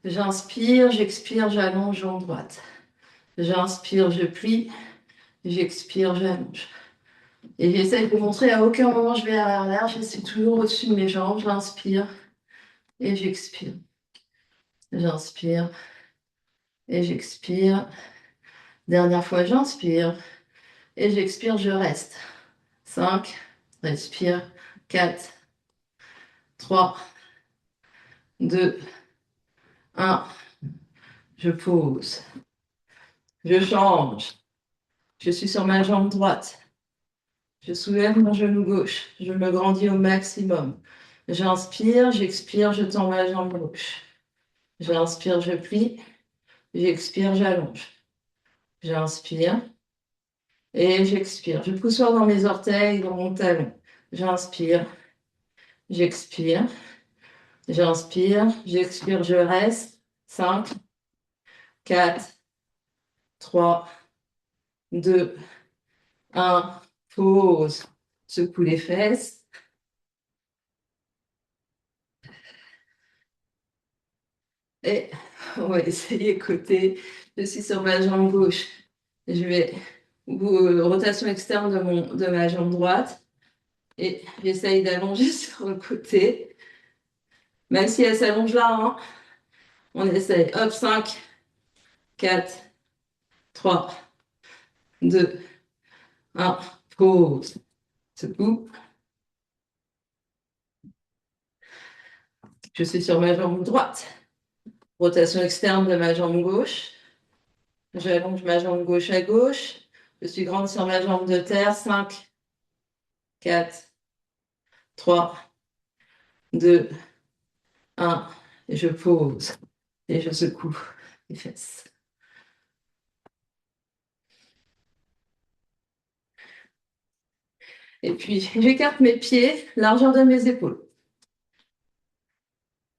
J'inspire, j'expire, j'allonge jambe droite. J'inspire, je plie, j'expire, j'allonge. Et j'essaie de montrer à aucun moment je vais à l'arrière, je suis toujours au-dessus de mes jambes, j'inspire et j'expire. J'inspire et j'expire. Dernière fois, j'inspire et j'expire, je reste. 5, respire. 4, 3, 2, 1. Je pose. Je change. Je suis sur ma jambe droite. Je soulève mon genou gauche. Je me grandis au maximum. J'inspire, j'expire, je tends ma jambe gauche. J'inspire, je plie. J'expire, j'allonge. J'inspire et j'expire. Je pousse fort dans mes orteils, dans mon talon. J'inspire, j'expire, j'inspire, j'expire, je reste. 5, 4, 3, 2, 1. Pause. Secoue les fesses. Et on va essayer côté. Je suis sur ma jambe gauche. Je vais rotation externe de ma jambe droite. Et j'essaye d'allonger sur le côté. Même si elle s'allonge là, hein. On essaye. Hop, 5, 4, 3, 2, 1. Pause. Secoue. Je suis sur ma jambe droite. Rotation externe de ma jambe gauche. J'allonge ma jambe gauche à gauche. Je suis grande sur ma jambe de terre. 5, 4, 3, 2, 1. Et je pose. Et je secoue les fesses. Et puis, j'écarte mes pieds, largeur de mes épaules.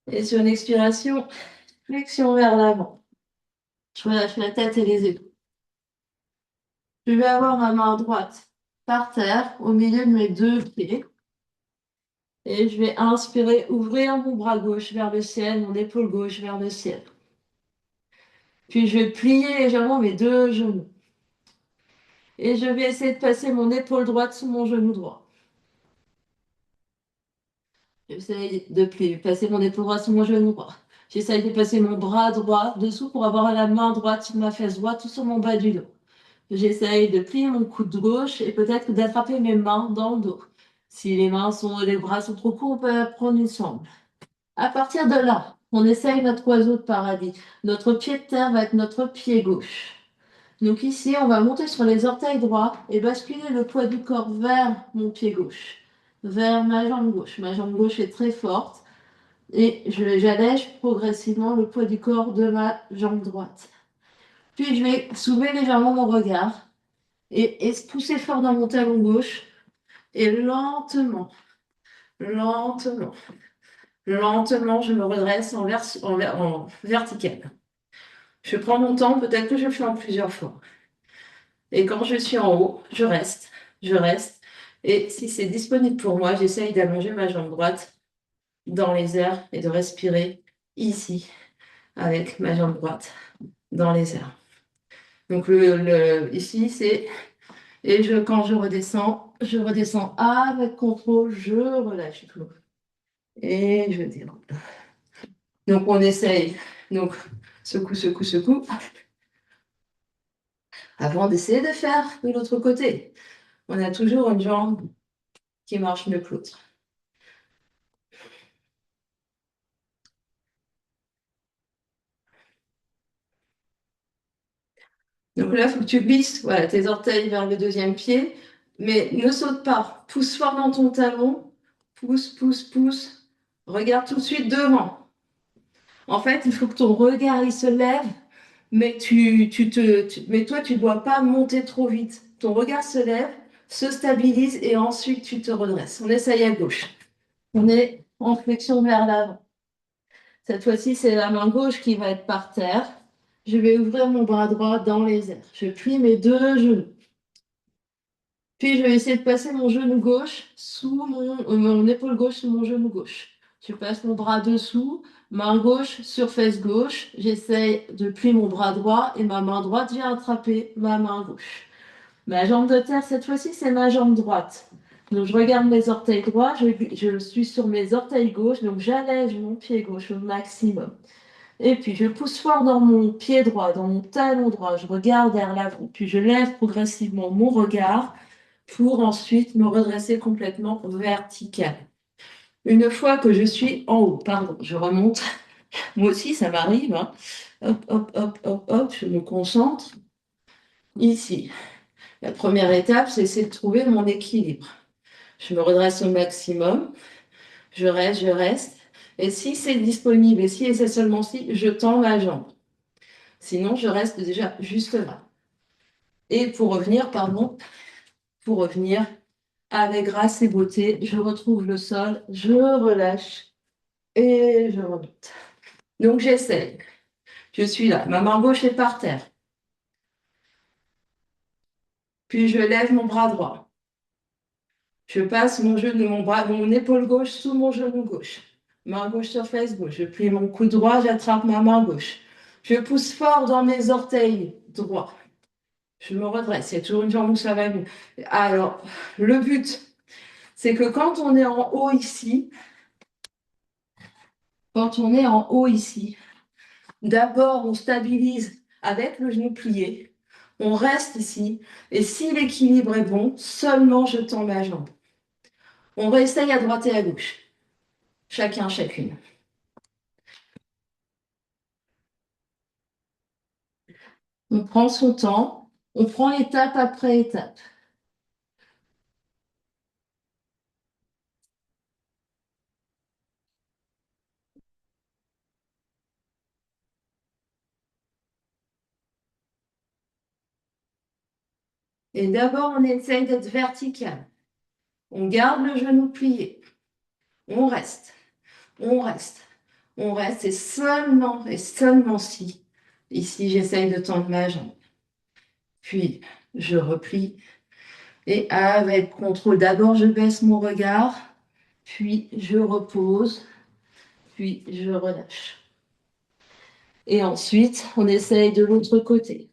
Et sur une expiration, flexion vers l'avant. Je relâche la tête et les épaules. Je vais avoir ma main droite par terre, au milieu de mes deux pieds. Et je vais inspirer, ouvrir mon bras gauche vers le ciel, mon épaule gauche vers le ciel. Puis je vais plier légèrement mes deux genoux. Et je vais essayer de passer mon épaule droite sous mon genou droit. J'essaye de passer mon épaule droite sous mon genou droit. J'essaye de passer mon bras droit dessous pour avoir la main droite sur ma fesse droite, tout sur mon bas du dos. J'essaye de plier mon coude gauche et peut-être d'attraper mes mains dans le dos. Si les bras sont trop courts, on peut prendre une sangle. À partir de là, on essaye notre oiseau de paradis. Notre pied de terre va être notre pied gauche. Donc ici, on va monter sur les orteils droits et basculer le poids du corps vers mon pied gauche, vers ma jambe gauche. Ma jambe gauche est très forte et j'allège progressivement le poids du corps de ma jambe droite. Puis je vais soulever légèrement mon regard et pousser fort dans mon talon gauche et lentement, lentement, lentement, je me redresse en vertical. Je prends mon temps, peut-être que je le fais en plusieurs fois. Et quand je suis en haut, je reste, je reste. Et si c'est disponible pour moi, j'essaye d'allonger ma jambe droite dans les airs et de respirer ici avec ma jambe droite dans les airs. Donc ici, c'est... Et quand je redescends avec contrôle, je relâche tout. Et je déroule. Donc on essaye. Donc secoue, secoue, secoue. Avant d'essayer de faire de l'autre côté. On a toujours une jambe qui marche mieux que l'autre. Donc là, il faut que tu glisses voilà, tes orteils vers le deuxième pied, mais ne saute pas. Pousse fort dans ton talon. Pousse, pousse, pousse. Regarde tout de suite devant. En fait, il faut que ton regard il se lève, mais mais toi, tu ne dois pas monter trop vite. Ton regard se lève, se stabilise et ensuite tu te redresses. On essaye à gauche. On est en flexion vers l'avant. Cette fois-ci, c'est la main gauche qui va être par terre. Je vais ouvrir mon bras droit dans les airs. Je plie mes deux genoux. Puis je vais essayer de passer mon genou gauche sous mon épaule gauche sous mon genou gauche. Je passe mon bras dessous, main gauche sur fesse gauche. J'essaye de plier mon bras droit et ma main droite vient attraper ma main gauche. Ma jambe de terre, cette fois-ci, c'est ma jambe droite. Donc je regarde mes orteils droits, je suis sur mes orteils gauches, donc j'allège mon pied gauche au maximum. Et puis je pousse fort dans mon pied droit, dans mon talon droit, je regarde vers l'avant, puis je lève progressivement mon regard pour ensuite me redresser complètement vertical. Une fois que je suis en haut, pardon, je remonte. Moi aussi, ça m'arrive, hein. Hop, hop, hop, hop, hop, je me concentre. Ici, la première étape, c'est essayer de trouver mon équilibre. Je me redresse au maximum, je reste. Et si c'est disponible, et si et c'est seulement si, je tends la jambe. Sinon, je reste déjà juste là. Et pour revenir, avec grâce et beauté, je retrouve le sol, je relâche et je remonte. Donc j'essaye. Je suis là. Ma main gauche est par terre. Puis je lève mon bras droit. Je passe mon épaule gauche sous mon genou gauche. Main gauche sur fesse gauche. Je plie mon coude droit, j'attrape ma main gauche. Je pousse fort dans mes orteils droits. Je me redresse. Il y a toujours une jambe où ça va mieux. Alors, le but, c'est que quand on est en haut ici, d'abord on stabilise avec le genou plié, on reste ici, et si l'équilibre est bon, seulement je tends ma jambe. On réessaye à droite et à gauche, chacun, chacune. On prend son temps, on prend étape après étape. Et d'abord, on essaye d'être vertical. On garde le genou plié. On reste, on reste, on reste, et seulement si, ici, j'essaye de tendre ma jambe. Puis, je replie. Et avec contrôle, d'abord, je baisse mon regard, puis je repose, puis je relâche. Et ensuite, on essaye de l'autre côté.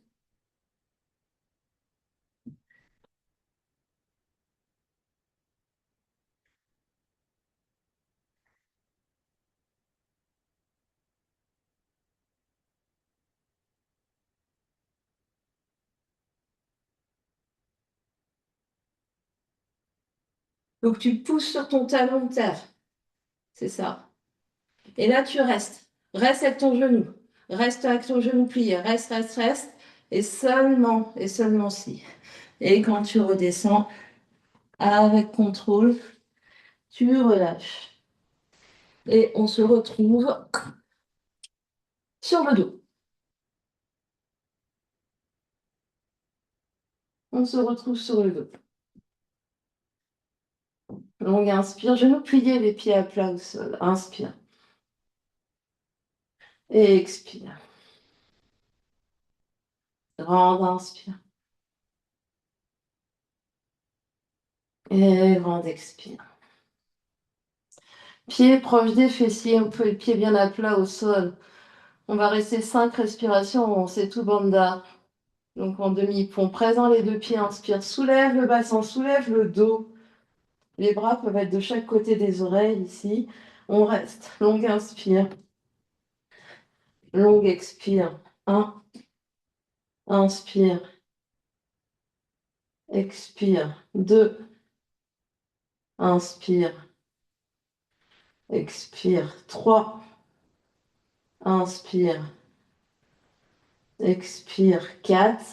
Donc, tu pousses sur ton talon de terre. C'est ça. Et là, tu restes. Reste avec ton genou. Reste avec ton genou plié. Reste, reste, reste. Et seulement si. Et quand tu redescends, avec contrôle, tu relâches. Et on se retrouve sur le dos. On se retrouve sur le dos. Longue inspire, genou plié, les pieds à plat au sol. Inspire. Et expire. Grande inspire. Et grande expire. Pieds proches des fessiers, on peut les pieds bien à plat au sol. On va rester 5 respirations, c'est tout banda. Donc en demi-pont, présent les deux pieds, inspire, soulève le bassin, soulève le dos. Les bras peuvent être de chaque côté des oreilles ici. On reste. Longue inspire. Longue expire. 1. Inspire. Expire. 2. Inspire. Expire. 3. Inspire. Expire. 4.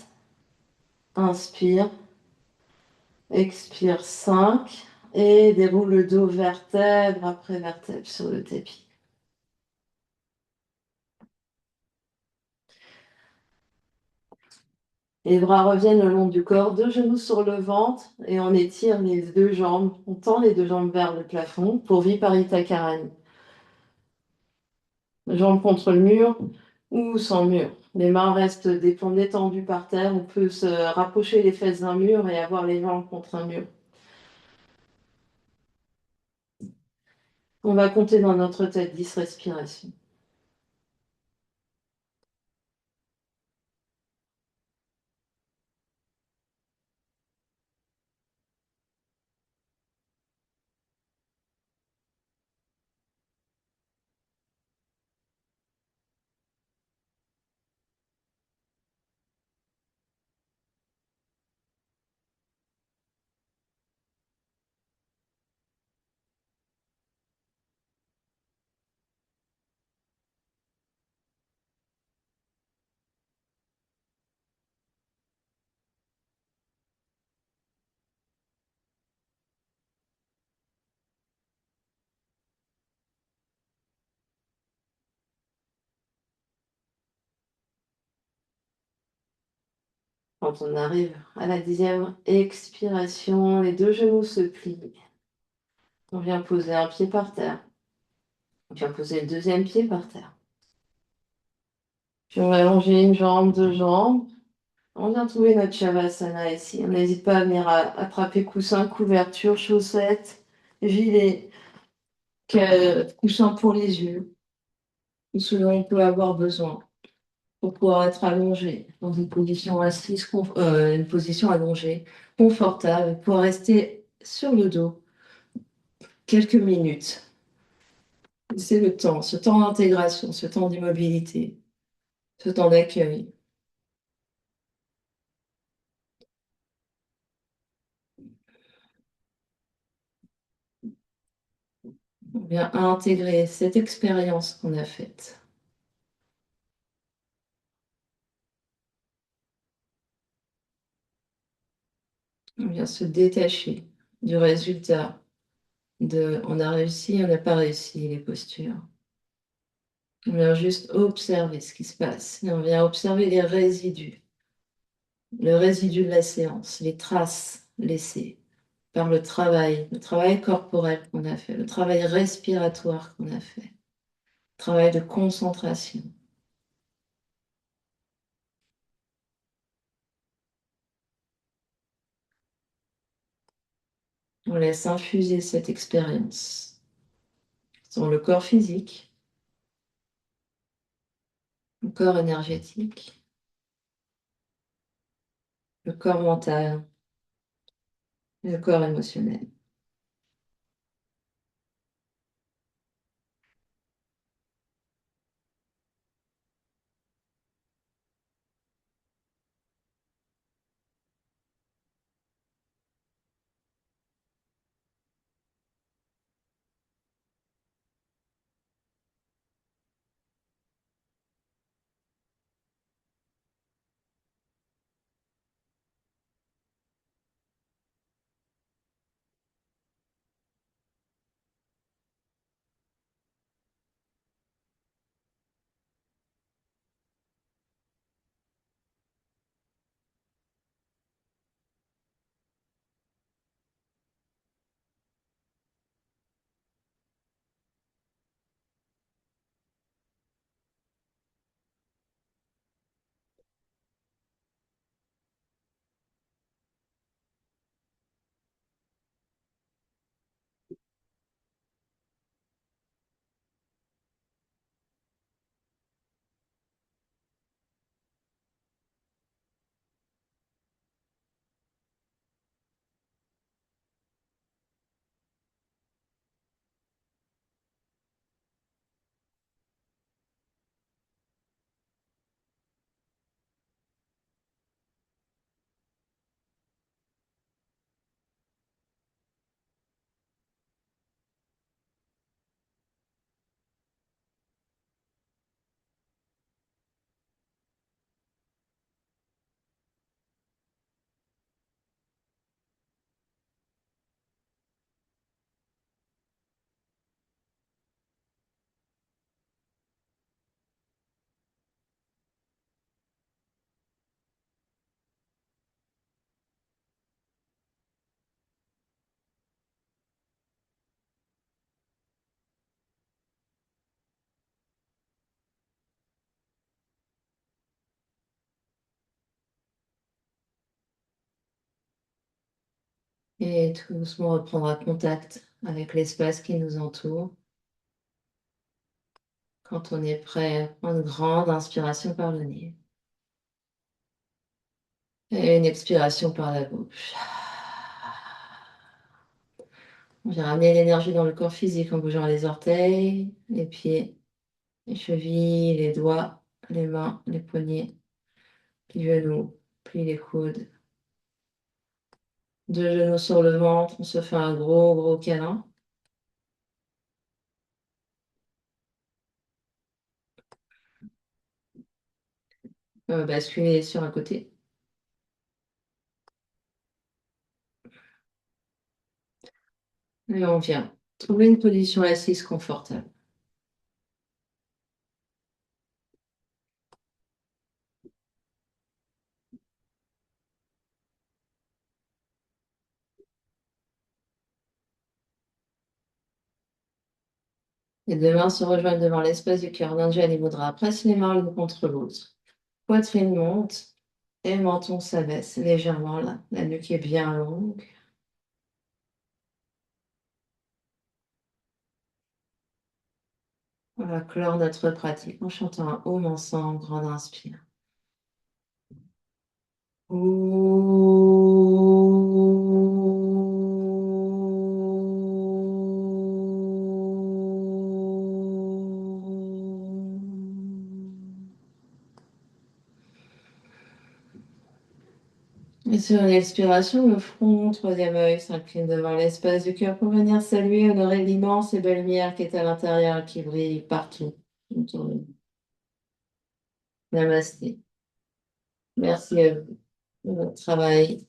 Inspire, expire 5 et déroule le dos vertèbre après vertèbre sur le tapis. Les bras reviennent le long du corps, deux genoux sur le ventre et on étire les deux jambes. On tend les deux jambes vers le plafond pour Viparita Karani. Jambes contre le mur ou sans mur. Les mains restent des plombs détendus par terre. On peut se rapprocher les fesses d'un mur et avoir les jambes contre un mur. On va compter dans notre tête 10 respirations. Quand on arrive à la 10e expiration, les deux genoux se plient. On vient poser un pied par terre. On vient poser le deuxième pied par terre. Puis on va allonger une jambe, deux jambes. On vient trouver notre Shavasana ici. On n'hésite pas à venir attraper coussin, couverture, chaussettes, gilet, coussin pour les yeux, tout ce dont on peut avoir besoin pour pouvoir être allongé dans une position assise, une position allongée, confortable, pour rester sur le dos quelques minutes. C'est le temps, ce temps d'intégration, ce temps d'immobilité, ce temps d'accueil. On vient intégrer cette expérience qu'on a faite. On vient se détacher du résultat de on a réussi, on n'a pas réussi les postures. On vient juste observer ce qui se passe et on vient observer les résidus, le résidu de la séance, les traces laissées par le travail corporel qu'on a fait, le travail respiratoire qu'on a fait, le travail de concentration. On laisse infuser cette expérience dans le corps physique, le corps énergétique, le corps mental et le corps émotionnel. Et tout doucement reprendra contact avec l'espace qui nous entoure. Quand on est prêt à prendre une grande inspiration par le nez. Et une expiration par la bouche. On vient ramener l'énergie dans le corps physique en bougeant les orteils, les pieds, les chevilles, les doigts, les mains, les poignets, puis les genoux, puis les coudes. Deux genoux sur le ventre, on se fait un gros, gros câlin. Basculer sur un côté. Et on vient trouver une position assise confortable. Les deux mains se rejoignent devant l'espace du cœur. L'Anjali Mudra. Presse les mains l'une contre l'autre. Poitrine monte et menton s'abaisse légèrement là. La nuque est bien longue. On va clore notre pratique en chantant un Om ensemble. Grande inspire. Et sur une expiration, le front, troisième œil s'incline devant l'espace du cœur pour venir saluer, honorer l'immense et belle lumière qui est à l'intérieur, qui brille partout autour de nous. Namasté. Merci à vous de votre travail.